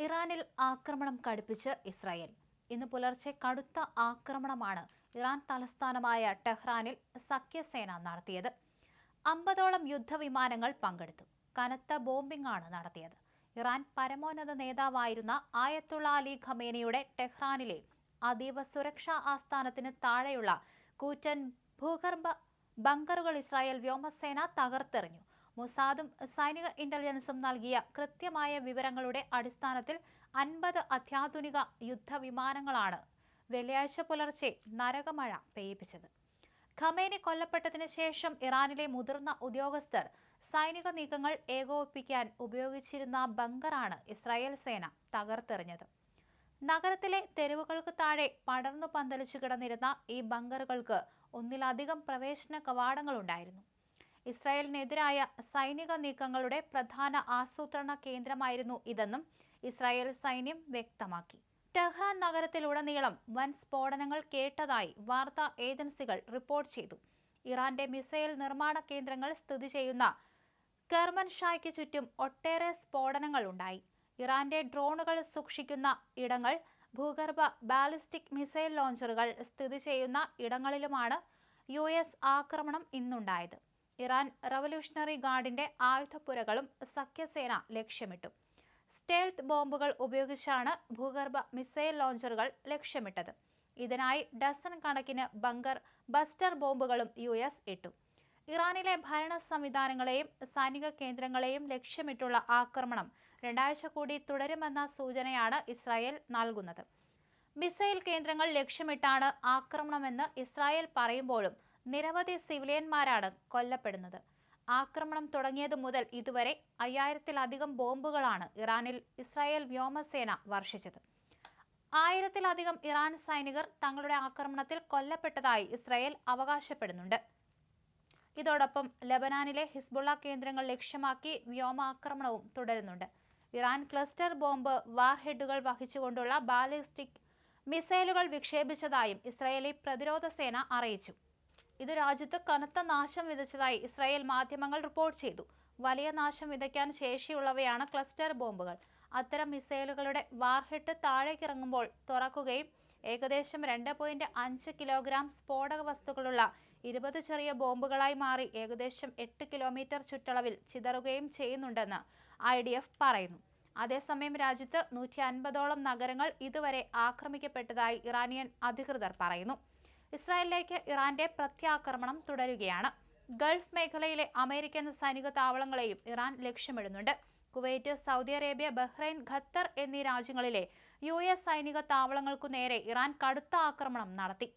ഇറാനിൽ ആക്രമണം കടുപ്പിച്ച് ഇസ്രായേൽ. ഇന്ന് പുലർച്ചെ കടുത്ത ആക്രമണമാണ് ഇറാൻ തലസ്ഥാനമായ ടെഹ്റാനിൽ സഖ്യസേന നടത്തിയത്. 50ഓളം യുദ്ധവിമാനങ്ങൾ പങ്കെടുത്തു. കനത്ത ബോംബിംഗാണ് നടത്തിയത്. ഇറാൻ പരമോന്നത നേതാവായിരുന്ന ആയത്തുള്ള അലി ഖമേനിയുടെ ടെഹ്റാനിലെ അതീവ സുരക്ഷാ ആസ്ഥാനത്തിന് താഴെയുള്ള കൂറ്റൻ ഭൂഗർഭ ബങ്കറുകൾ ഇസ്രായേൽ വ്യോമസേന തകർത്തെറിഞ്ഞു. മൊസാദും സൈനിക ഇന്റലിജൻസും നൽകിയ കൃത്യമായ വിവരങ്ങളുടെ അടിസ്ഥാനത്തിൽ 50 അത്യാധുനിക യുദ്ധവിമാനങ്ങളാണ് വെള്ളിയാഴ്ച പുലർച്ചെ നരകമഴ പെയ്യിപ്പിച്ചത്. ഖമേനി കൊല്ലപ്പെട്ടതിന് ശേഷം ഇറാനിലെ മുതിർന്ന ഉദ്യോഗസ്ഥർ സൈനിക നീക്കങ്ങൾ ഏകോപിപ്പിക്കാൻ ഉപയോഗിച്ചിരുന്ന ബങ്കറാണ് ഇസ്രായേൽ സേന തകർത്തെറിഞ്ഞത്. നഗരത്തിലെ തെരുവുകൾക്ക് താഴെ പടർന്നു പന്തലിച്ചു കിടന്നിരുന്ന ഈ ബങ്കറുകൾക്ക് ഒന്നിലധികം പ്രവേശന കവാടങ്ങളുണ്ടായിരുന്നു. ഇസ്രായേലിനെതിരായ സൈനിക നീക്കങ്ങളുടെ പ്രധാന ആസൂത്രണ കേന്ദ്രമായിരുന്നു ഇതെന്നും ഇസ്രായേൽ സൈന്യം വ്യക്തമാക്കി. ടെഹ്റാൻ നഗരത്തിലുടനീളം വൻ സ്ഫോടനങ്ങൾ കേട്ടതായി വാർത്താ ഏജൻസികൾ റിപ്പോർട്ട് ചെയ്തു. ഇറാന്റെ മിസൈൽ നിർമ്മാണ കേന്ദ്രങ്ങൾ സ്ഥിതി ചെയ്യുന്ന കെർമൻഷായ്ക്ക് ചുറ്റും ഒട്ടേറെ സ്ഫോടനങ്ങൾ ഉണ്ടായി. ഇറാന്റെ ഡ്രോണുകൾ സൂക്ഷിക്കുന്ന ഇടങ്ങൾ, ഭൂഗർഭ ബാലിസ്റ്റിക് മിസൈൽ ലോഞ്ചറുകൾ സ്ഥിതി ചെയ്യുന്ന ഇടങ്ങളിലുമാണ് US ആക്രമണം ഇന്നുണ്ടായത്. ഇറാൻ റവല്യൂഷണറി ഗാർഡിന്റെ ആയുധപ്പുരകളും സഖ്യസേന ലക്ഷ്യമിട്ടു. സ്റ്റെൽത്ത് ബോംബുകൾ ഉപയോഗിച്ചാണ് ഭൂഗർഭ മിസൈൽ ലോഞ്ചറുകൾ ലക്ഷ്യമിട്ടത്. ഇതിനായി ഡസൻ കണക്കിന് ബങ്കർ ബസ്റ്റർ ബോംബുകളും US ഇട്ടു. ഇറാനിലെ ഭരണ സംവിധാനങ്ങളെയും സൈനിക കേന്ദ്രങ്ങളെയും ലക്ഷ്യമിട്ടുള്ള ആക്രമണം 2 ആഴ്ച കൂടി തുടരുമെന്ന സൂചനയാണ് ഇസ്രായേൽ നൽകുന്നത്. മിസൈൽ കേന്ദ്രങ്ങൾ ലക്ഷ്യമിട്ടാണ് ആക്രമണമെന്ന് ഇസ്രായേൽ പറയുമ്പോഴും നിരവധി സിവിലിയന്മാരാണ് കൊല്ലപ്പെടുന്നത്. ആക്രമണം തുടങ്ങിയതു മുതൽ ഇതുവരെ 5000-ലധികം ബോംബുകളാണ് ഇറാനിൽ ഇസ്രായേൽ വ്യോമസേന വർഷിച്ചത്. 1000-ലധികം ഇറാൻ സൈനികർ തങ്ങളുടെ ആക്രമണത്തിൽ കൊല്ലപ്പെട്ടതായി ഇസ്രായേൽ അവകാശപ്പെടുന്നുണ്ട്. ഇതോടൊപ്പം ലബനാനിലെ ഹിസ്ബുള്ള കേന്ദ്രങ്ങൾ ലക്ഷ്യമാക്കി വ്യോമാക്രമണവും തുടരുന്നുണ്ട്. ഇറാൻ ക്ലസ്റ്റർ ബോംബ് വാർഹെഡുകൾ വഹിച്ചുകൊണ്ടുള്ള ബാലിസ്റ്റിക് മിസൈലുകൾ വിക്ഷേപിച്ചതായും ഇസ്രായേലി പ്രതിരോധ സേന അറിയിച്ചു. ഇത് രാജ്യത്ത് കനത്ത നാശം വിതച്ചതായി ഇസ്രായേൽ മാധ്യമങ്ങൾ റിപ്പോർട്ട് ചെയ്തു. വലിയ നാശം വിതയ്ക്കാൻ ശേഷിയുള്ളവയാണ് ക്ലസ്റ്റർ ബോംബുകൾ. അത്തരം മിസൈലുകളുടെ വാർഹെഡ് താഴേക്കിറങ്ങുമ്പോൾ തുറക്കുകയും ഏകദേശം 2.5 കിലോഗ്രാം സ്ഫോടക വസ്തുക്കളുള്ള 20 ചെറിയ ബോംബുകളായി മാറി ഏകദേശം 8 കിലോമീറ്റർ ചുറ്റളവിൽ ചിതറുകയും ചെയ്യുന്നുണ്ടെന്ന് IDF പറയുന്നു. അതേസമയം രാജ്യത്ത് 150ഓളം നഗരങ്ങൾ ഇതുവരെ ആക്രമിക്കപ്പെട്ടതായി ഇറാനിയൻ അധികൃതർ പറയുന്നു. ഇസ്രായേലിലേക്ക് ഇറാന്റെ പ്രത്യാക്രമണം തുടരുകയാണ്. ഗൾഫ് മേഖലയിലെ അമേരിക്കൻ സൈനിക താവളങ്ങളെയും ഇറാൻ ലക്ഷ്യമിടുന്നുണ്ട്. Kuwait, Saudi Arabia, Bahrain, Qatar എന്നീ രാജ്യങ്ങളിലെ US സൈനിക താവളങ്ങൾക്കു നേരെ ഇറാൻ കടുത്ത ആക്രമണം നടത്തി.